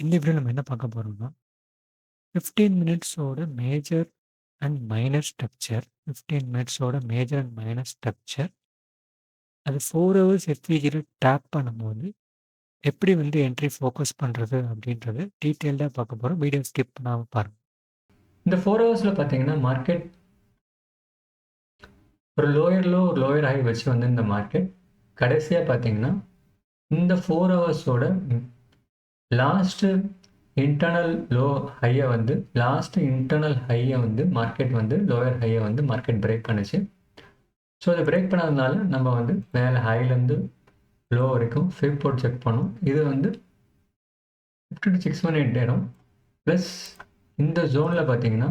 இந்த வீடியோல நம்ம என்ன பார்க்க போறோம்னா, 15 மினிட்ஸோட மேஜர் அண்ட் மைனர் ஸ்ட்ரக்சர். 15 மினிட்ஸோட மேஜர் அண்ட் மைனர் ஸ்ட்ரக்சர். அது 4 ஹவர்ஸ் எஃபிஜில டேப் பண்ணும்போது, எப்படி என்ட்ரி ஃபோக்கஸ் பண்றது அப்படின்றது டீட்டெயில்டா பார்க்க போறோம். வீடியோ ஸ்கிப் பண்ணாம பாருங்க. இந்த 4 ஹவர்ஸ்ல பார்த்தீங்கன்னா, மார்க்கெட் ஒரு லோயர் லோ, ஒரு லோயர் ஹை வச்சு இந்த மார்க்கெட் கடைசியா பார்த்தீங்கன்னா, இந்த 4 ஹவர்ஸோட லாஸ்ட் இன்டர்னல் லோ ஹைய லாஸ்ட் இன்டர்னல் ஹைய மார்க்கெட் லோயர் ஹைய மார்க்கெட் பிரேக் பண்ணுச்சு. ஸோ அதை பிரேக் பண்ணதுனால நம்ம மேலே ஹைலேருந்து லோ வரைக்கும் ஃபிப் போட்டு செக் பண்ணோம். இது 50 to 618 நேரம் ப்ளஸ் இந்த ஜோனில் பார்த்தீங்கன்னா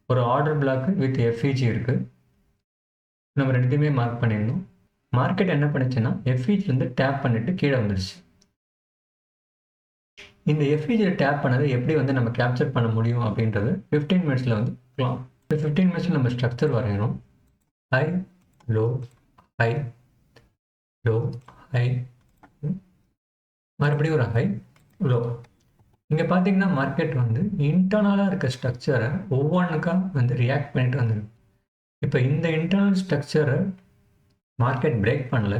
ஒரு ஆர்டர் பிளாக் வித் எஃப்இஜி இருக்குது. நம்ம ரெண்டுத்தையுமே மார்க் பண்ணியிருந்தோம். மார்க்கெட் என்ன பண்ணுச்சுன்னா எஃப்இஜிலேருந்து டேப் பண்ணிட்டு கீழே வந்துடுச்சு. இந்த எஃப்இஜியில் டேப் பண்ணதை எப்படி நம்ம கேப்சர் பண்ண முடியும் அப்படின்றது 15 மினிட்ஸில் பார்க்கலாம். இந்த 15 மினிட்ஸில் நம்ம ஸ்ட்ரக்சர் வரையணும். High low high low high, மறுபடியும் ஒரு ஹை லோ. இங்கே பார்த்தீங்கன்னா மார்க்கெட் இன்டர்னலாக இருக்க ஸ்ட்ரக்சரை ஒவ்வொன்றுக்கா ரியாக்ட் பண்ணிட்டு வந்துடும். இப்போ இந்த இன்டர்னல் ஸ்ட்ரக்சரை மார்க்கெட் பிரேக் பண்ணல,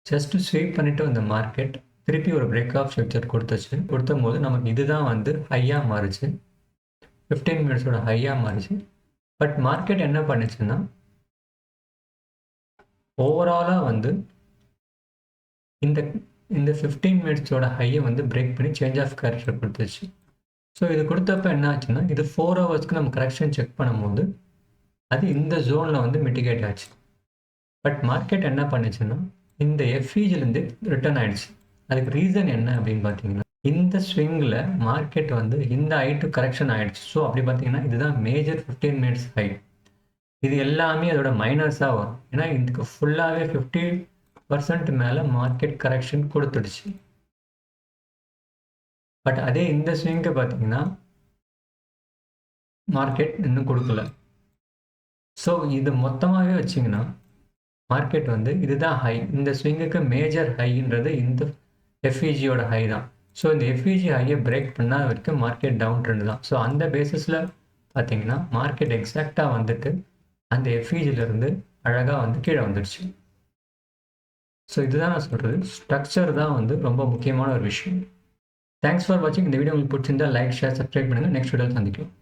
ஜஸ்ட் ஸ்வீப் பண்ணிட்டு வந்த மார்க்கெட் திருப்பி ஒரு பிரேக் ஆஃப் ஸ்ட்ரக்சர் கொடுத்த போது நமக்கு இதுதான் ஹையாக மாறுச்சு. 15 மினிட்ஸோட ஹையாக மாறுச்சு. பட் மார்க்கெட் என்ன பண்ணுச்சுன்னா ஓவராலாக இந்த இந்த 15 மினிட்ஸோட ஹையை பிரேக் பண்ணி சேஞ்ச் ஆஃப் கேரக்டர் கொடுத்துச்சு. ஸோ இது கொடுத்தப்ப என்ன ஆச்சுன்னா, இது 4 ஹவர்ஸ்க்கு நம்ம கரெக்ஷன் செக் பண்ணும்போது அது இந்த ஜோனில் மிட்டிகேட் ஆச்சு. பட் மார்க்கெட் என்ன பண்ணுச்சுன்னா இந்த எஃப்இஜிலேருந்து ரிட்டர்ன் ஆயிடுச்சு. அதுக்கு ரீசன் என்ன அப்படின்னு பார்த்தீங்கன்னா, இந்த ஸ்விங்கில் மார்க்கெட் இந்த ஹை டு கரெக்ஷன் ஆயிடுச்சு. ஸோ அப்படி பார்த்தீங்கன்னா இதுதான் மேஜர் 15 மினிட்ஸ் ஹை. இது எல்லாமே அதோட மைனஸாக வரும். ஏன்னா இதுக்கு ஃபுல்லாகவே 50% மேலே மார்க்கெட் கரெக்ஷன் கொடுத்துடுச்சு. பட் அதே இந்த ஸ்விங்கை பார்த்தீங்கன்னா மார்க்கெட் இன்னும் கொடுக்கல. ஸோ இது மொத்தமாகவே வச்சிங்கன்னா மார்க்கெட் இதுதான் ஹை. இந்த ஸ்விங்குக்கு மேஜர் ஹைன்றது இந்த எஃப்இஜியோட ஹை தான். ஸோ இந்த எஃப்இஜி ஹையை பிரேக் பண்ணால் வரைக்கும் மார்க்கெட் டவுன் ட்ரெண்ட் தான். ஸோ அந்த பேசிஸில் பார்த்தீங்கன்னா மார்க்கெட் எக்ஸாக்டாக அந்த எஃப்இஜிலேருந்து அழகாக கீழே வந்துடுச்சு. ஸோ இதுதான் நான் சொல்கிறது, ஸ்ட்ரக்சர் தான் ரொம்ப முக்கியமான ஒரு விஷயம். தேங்க்ஸ் ஃபார் வாட்சிங். இந்த வீடியோ உங்களுக்கு பிடிச்சிருந்தா லைக், ஷேர், சப்ஸ்கிரைப் பண்ணுங்கள். நெக்ஸ்ட் வீடியோவில் சந்திக்கலாம்.